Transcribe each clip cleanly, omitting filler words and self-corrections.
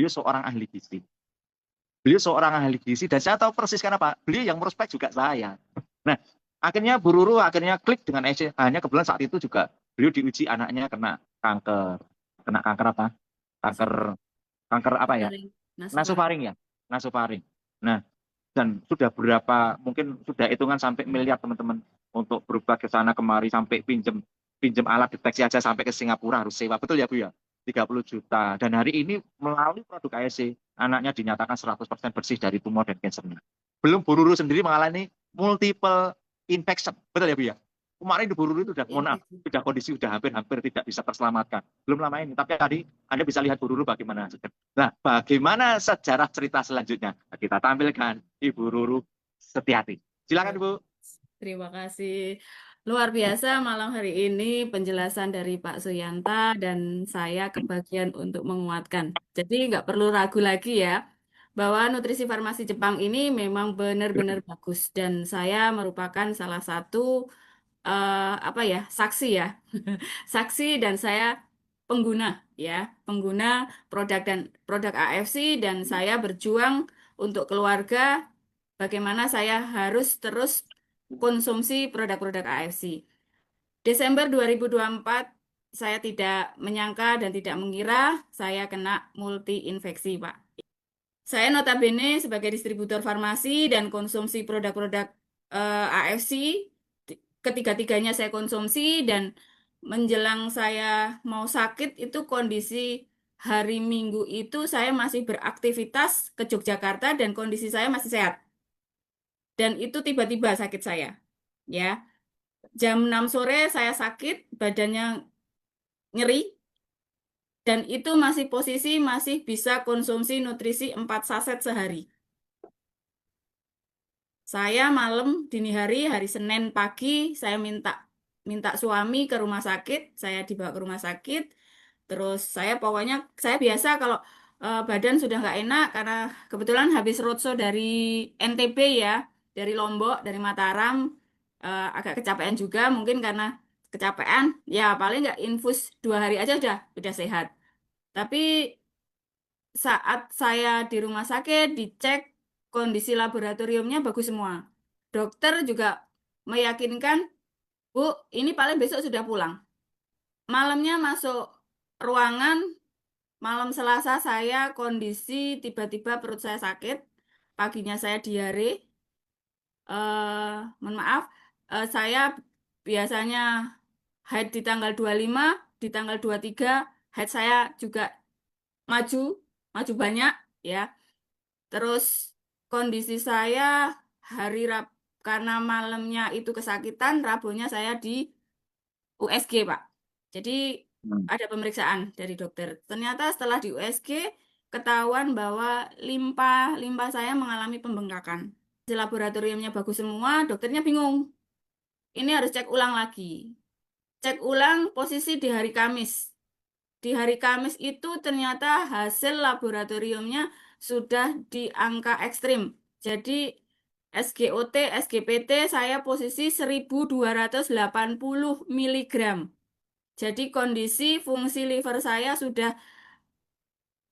beliau seorang ahli gizi. Beliau seorang ahli gizi dan saya tahu persis kenapa. Beliau yang merospek juga saya. Nah, akhirnya Bu Ruru akhirnya klik dengan EC. Hanya kebetulan saat itu juga beliau diuji anaknya kena kanker. Kena kanker apa? Kanker kanker apa ya? Nasofaring. Nasofaring ya. Nasofaring. Nah, dan sudah berapa mungkin sudah hitungan sampai miliar teman-teman untuk berubah ke sana kemari sampai pinjem pinjem alat deteksi aja sampai ke Singapura harus sewa. Betul ya Bu ya? 30 juta. Dan hari ini melalui produk ASC, anaknya dinyatakan 100% bersih dari tumor dan kansernya. Belum Bu Ruru sendiri mengalami multiple infection. Betul ya Bu ya? Kemarin di Bu Ruru itu sudah, mohon maaf, Infeksi. sudah kondisi sudah hampir-hampir tidak bisa terselamatkan. Belum lama ini. Tapi tadi Anda bisa lihat Bu Ruru bagaimana. Nah, bagaimana sejarah cerita selanjutnya? Nah, kita tampilkan Ibu Ruru Setiati. Silakan Bu. Terima kasih. Luar biasa malam hari ini penjelasan dari Pak Suyanta dan saya kebagian untuk menguatkan. Jadi nggak perlu ragu lagi ya bahwa nutrisi farmasi Jepang ini memang benar-benar bagus dan saya merupakan salah satu apa ya saksi ya saksi dan saya pengguna produk dan produk AFC dan saya berjuang untuk keluarga bagaimana saya harus terus konsumsi produk-produk AFC. Desember 2024 saya tidak menyangka dan tidak mengira saya kena multi infeksi, Pak. Saya notabene sebagai distributor farmasi dan konsumsi produk-produk AFC, ketiga-tiganya saya konsumsi dan menjelang saya mau sakit itu kondisi hari Minggu itu saya masih beraktivitas ke Yogyakarta dan kondisi saya masih sehat. Dan itu tiba-tiba sakit saya. Ya, jam 6 sore saya sakit, badannya nyeri dan itu masih posisi masih bisa konsumsi nutrisi 4 saset sehari. Saya malam dini hari Senin pagi saya minta minta suami ke rumah sakit, saya dibawa ke rumah sakit. Terus saya pokoknya saya biasa kalau badan sudah nggak enak karena kebetulan habis roadshow dari NTB ya, dari Lombok, dari Mataram, agak kecapean juga mungkin karena kecapean. Ya paling nggak infus 2 hari aja udah sehat. Tapi saat saya di rumah sakit dicek kondisi laboratoriumnya bagus semua. Dokter juga meyakinkan, Bu, ini paling besok sudah pulang. Malamnya masuk ruangan, malam Selasa saya kondisi tiba-tiba perut saya sakit, paginya saya diare. Mohon maaf, saya biasanya haid di tanggal 25, di tanggal 23 haid saya juga maju, maju banyak ya. Terus kondisi saya hari karena malamnya itu kesakitan, Rabunya saya di USG, Pak. Jadi ada pemeriksaan dari dokter. Ternyata setelah di USG ketahuan bahwa limpa limpa saya mengalami pembengkakan. Di laboratoriumnya bagus semua, dokternya bingung. Ini harus cek ulang lagi. Cek ulang posisi di hari Kamis. Di hari Kamis itu ternyata hasil laboratoriumnya sudah di angka ekstrim. Jadi SGOT, SGPT saya posisi 1280 miligram. Jadi kondisi fungsi liver saya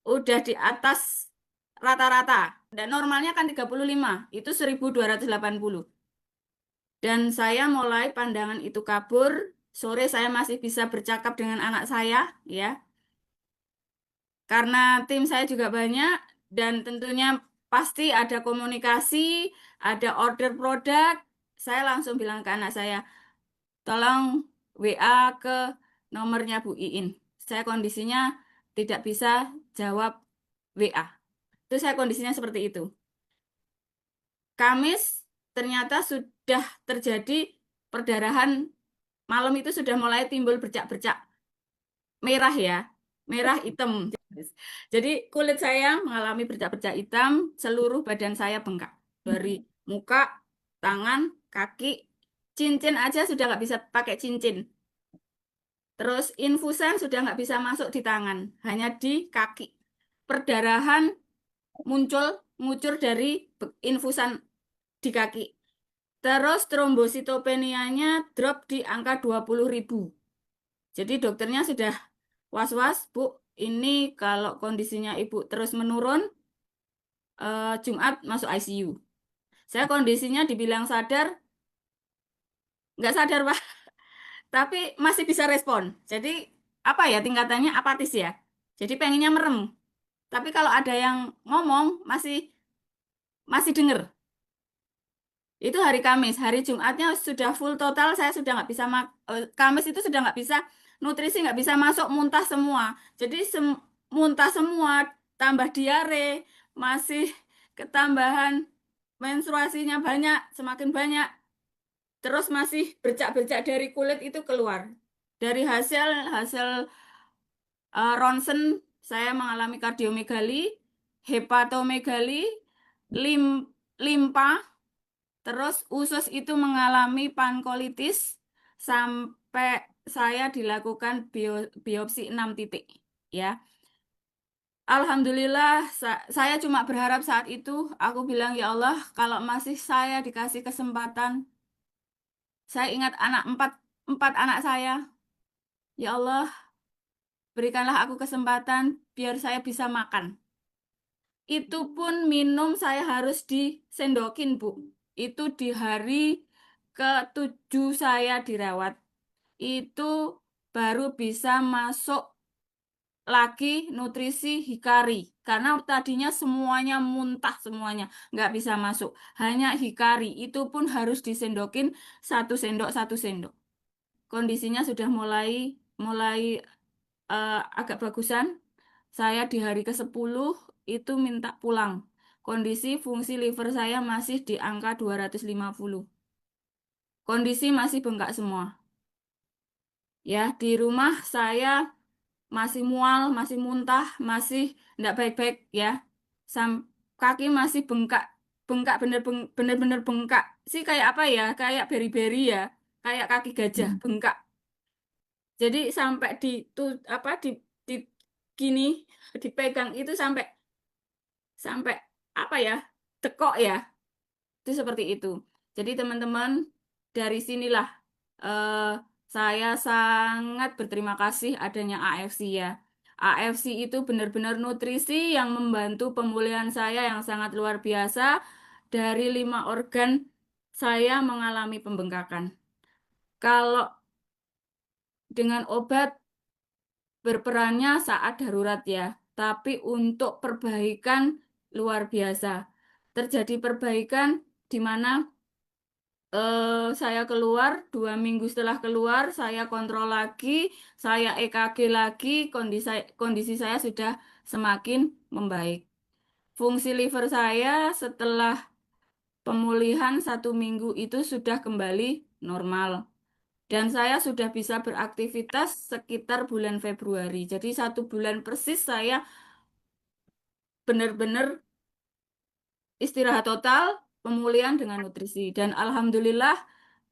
udah di atas rata-rata. Dan normalnya kan 35, itu 1280. Dan saya mulai pandangan itu kabur. Sore saya masih bisa bercakap dengan anak saya, ya. Karena tim saya juga banyak dan tentunya pasti ada komunikasi, ada order produk. Saya langsung bilang ke anak saya, tolong WA ke nomornya Bu Iin. Saya kondisinya tidak bisa jawab WA. Itu saya kondisinya seperti itu. Kamis ternyata sudah terjadi perdarahan malam itu sudah mulai timbul bercak-bercak merah ya, merah hitam. Jadi kulit saya mengalami bercak-bercak hitam, seluruh badan saya bengkak. Dari muka, tangan, kaki, cincin aja sudah nggak bisa pakai cincin. Terus infusan sudah nggak bisa masuk di tangan, hanya di kaki. Perdarahan muncul, ngucur dari infusan di kaki. Terus trombositopenianya drop di angka 20.000. Jadi dokternya sudah was-was, Bu, ini kalau kondisinya ibu terus menurun, Jumat masuk ICU. Saya kondisinya dibilang sadar, nggak sadar Pak, tapi masih bisa respon. Jadi apa ya, tingkatannya apatis ya. Jadi pengennya merem. Tapi kalau ada yang ngomong masih masih denger. Itu hari Kamis, hari Jumatnya sudah full total, saya sudah nggak bisa Kamis itu sudah nggak bisa nutrisi, nggak bisa masuk, muntah semua. Jadi muntah semua, tambah diare, masih ketambahan menstruasinya banyak, semakin banyak, terus masih bercak-bercak dari kulit itu keluar. Dari hasil hasil ronsen, saya mengalami kardiomegali, hepatomegali, lim, limpa. Terus usus itu mengalami pankolitis sampai saya dilakukan biopsi 6 titik. Ya, Alhamdulillah saya cuma berharap saat itu aku bilang ya Allah kalau masih saya dikasih kesempatan, saya ingat empat anak saya. Ya Allah, berikanlah aku kesempatan biar saya bisa makan. Itu pun minum saya harus disendokin, Bu. Itu di hari ke-7 saya dirawat. Itu baru bisa masuk lagi nutrisi Hikari. Karena tadinya semuanya muntah semuanya. Nggak bisa masuk. Hanya Hikari. Itu pun harus disendokin satu sendok. Kondisinya sudah mulai mulai agak bagusan. Saya di hari ke-10 itu minta pulang. Kondisi fungsi liver saya masih di angka 250. Kondisi masih bengkak semua. Ya, di rumah saya masih mual, masih muntah, masih enggak baik-baik ya. Sam Kaki masih bengkak, bengkak bener-bener bengkak. Sih kayak apa ya? Kayak beri-beri ya, kayak kaki gajah bengkak. Jadi sampai apa di gini dipegang itu sampai sampai apa ya? Tekok ya. Itu seperti itu. Jadi teman-teman, dari sinilah eh, saya sangat berterima kasih adanya AFC ya. AFC itu benar-benar nutrisi yang membantu pemulihan saya yang sangat luar biasa. Dari 5 organ saya mengalami pembengkakan. Kalau dengan obat berperannya saat darurat ya, tapi untuk perbaikan luar biasa. Terjadi perbaikan di mana saya keluar 2 minggu setelah keluar, saya kontrol lagi, saya EKG lagi, kondisi saya sudah semakin membaik. Fungsi liver saya setelah pemulihan 1 minggu itu sudah kembali normal. Dan saya sudah bisa beraktivitas sekitar bulan Februari. Jadi 1 bulan persis saya benar-benar istirahat total, pemulihan dengan nutrisi. Dan alhamdulillah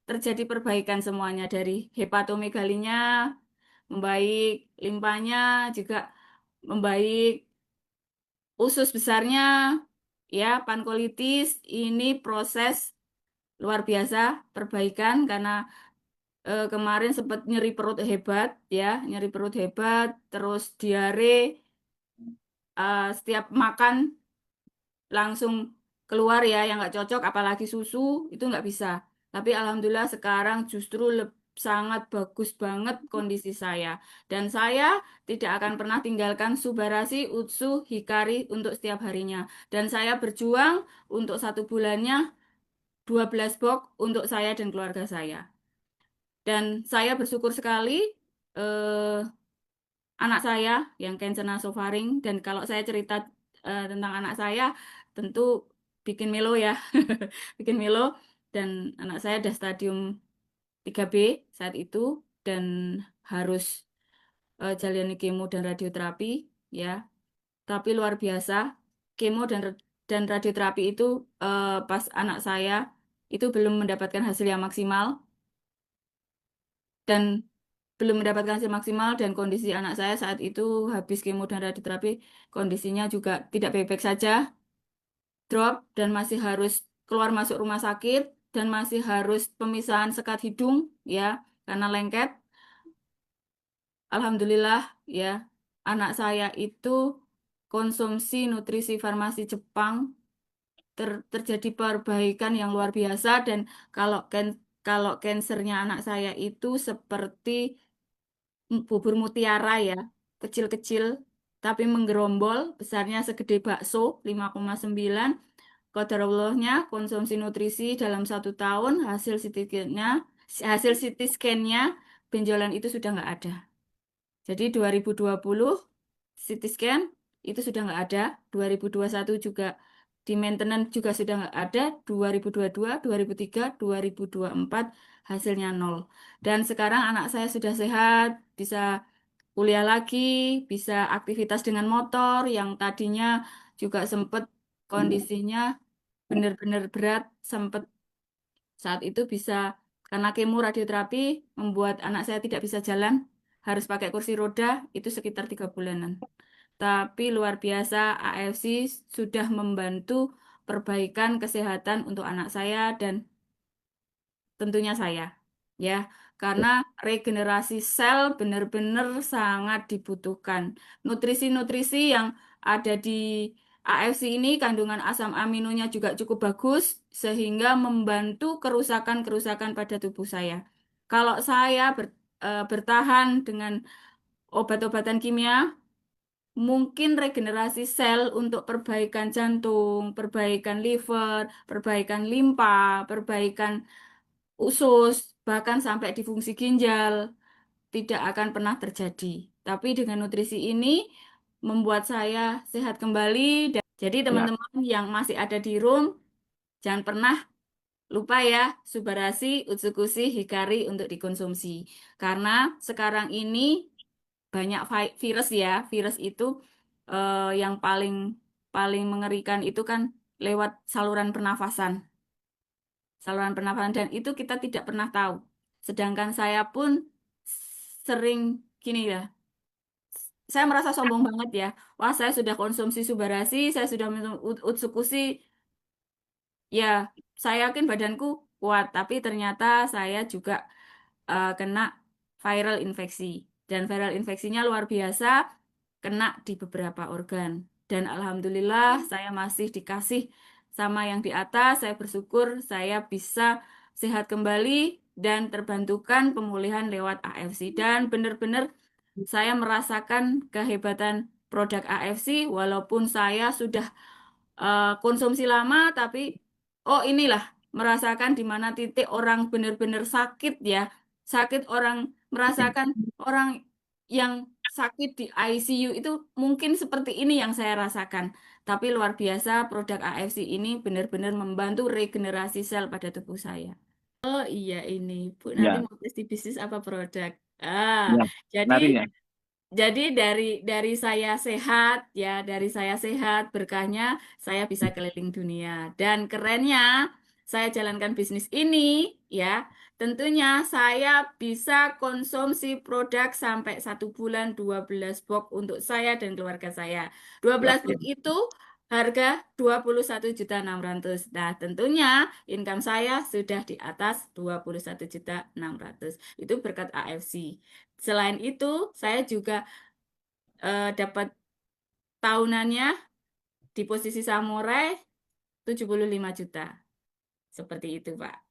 terjadi perbaikan semuanya dari hepatomegalinya membaik, limpanya juga membaik, usus besarnya ya pankolitis ini proses luar biasa perbaikan karena kemarin sempat nyeri perut hebat ya, nyeri perut hebat, terus diare, setiap makan langsung keluar ya yang nggak cocok apalagi susu itu nggak bisa, tapi alhamdulillah sekarang justru sangat bagus banget kondisi saya dan saya tidak akan pernah tinggalkan Subarasi Utsu Hikari untuk setiap harinya dan saya berjuang untuk 1 bulannya 12 box untuk saya dan keluarga saya dan saya bersyukur sekali eh, anak saya yang cancer nasofaring dan kalau saya cerita tentang anak saya tentu bikin melo ya bikin melo dan anak saya ada stadium 3B saat itu dan harus jalani kemo dan radioterapi ya tapi luar biasa kemo dan radioterapi itu pas anak saya itu belum mendapatkan hasil yang maksimal dan belum mendapatkan hasil maksimal dan kondisi anak saya saat itu habis kemo dan radioterapi kondisinya juga tidak baik-baik saja, drop dan masih harus keluar masuk rumah sakit dan masih harus pemisahan sekat hidung ya karena lengket. Alhamdulillah ya anak saya itu konsumsi nutrisi farmasi Jepang, terjadi perbaikan yang luar biasa, dan kalau kansernya anak saya itu seperti bubur mutiara ya, kecil-kecil tapi menggerombol, besarnya segede bakso, 5,9. Qadarullohnya konsumsi nutrisi dalam 1 tahun, hasil CT scan-nya benjolan itu sudah nggak ada. Jadi 2020 CT scan itu sudah nggak ada, 2021 juga di maintenance juga sudah nggak ada, 2022, 2023, 2024 hasilnya nol. Dan sekarang anak saya sudah sehat, bisa kuliah lagi, bisa aktivitas dengan motor yang tadinya juga sempat kondisinya benar-benar berat, sempat saat itu bisa karena kemo radioterapi membuat anak saya tidak bisa jalan, harus pakai kursi roda, itu sekitar 3 bulanan. Tapi luar biasa, AFC sudah membantu perbaikan kesehatan untuk anak saya dan tentunya saya, ya, karena regenerasi sel benar-benar sangat dibutuhkan. Nutrisi-nutrisi yang ada di AFC ini kandungan asam aminonya juga cukup bagus sehingga membantu kerusakan-kerusakan pada tubuh saya. Kalau saya bertahan dengan obat-obatan kimia, mungkin regenerasi sel untuk perbaikan jantung, perbaikan liver, perbaikan limpa, perbaikan usus, bahkan sampai di fungsi ginjal tidak akan pernah terjadi. Tapi dengan nutrisi ini membuat saya sehat kembali. Jadi Ya, teman-teman yang masih ada di room, jangan pernah lupa ya, Subarasi, Utsukushi, Hikari untuk dikonsumsi. Karena sekarang ini banyak virus ya, virus itu yang paling paling mengerikan itu kan lewat saluran pernafasan, dan itu kita tidak pernah tahu. Sedangkan saya pun sering gini ya, saya merasa sombong banget ya. Wah, saya sudah konsumsi Subarasi, saya sudah minum Utsukushi, ya saya yakin badanku kuat, tapi ternyata saya juga kena viral infeksi. Dan viral infeksinya luar biasa, kena di beberapa organ. Dan alhamdulillah saya masih dikasih sama yang di atas. Saya bersyukur saya bisa sehat kembali dan terbantukan pemulihan lewat AFC. Dan benar-benar saya merasakan kehebatan produk AFC walaupun saya sudah konsumsi lama, tapi oh inilah merasakan di mana titik orang benar-benar sakit ya. Sakit orang merasakan orang yang sakit di ICU itu mungkin seperti ini yang saya rasakan. Tapi luar biasa produk AFC ini benar-benar membantu regenerasi sel pada tubuh saya. Oh iya ini Bu, nanti ya, mau tes di bisnis apa produk? Ah, ya. jadi Nanti ya. dari saya sehat ya, dari saya sehat berkahnya saya bisa keliling dunia, dan kerennya saya jalankan bisnis ini ya. Tentunya saya bisa konsumsi produk sampai 1 bulan 12 box untuk saya dan keluarga saya. 12 box Oke. itu harga 21.600.000. Nah, tentunya income saya sudah di atas 21.600.000. Itu berkat AFC. Selain itu, saya juga dapat tahunannya di posisi samurai 75 juta. Seperti itu, Pak.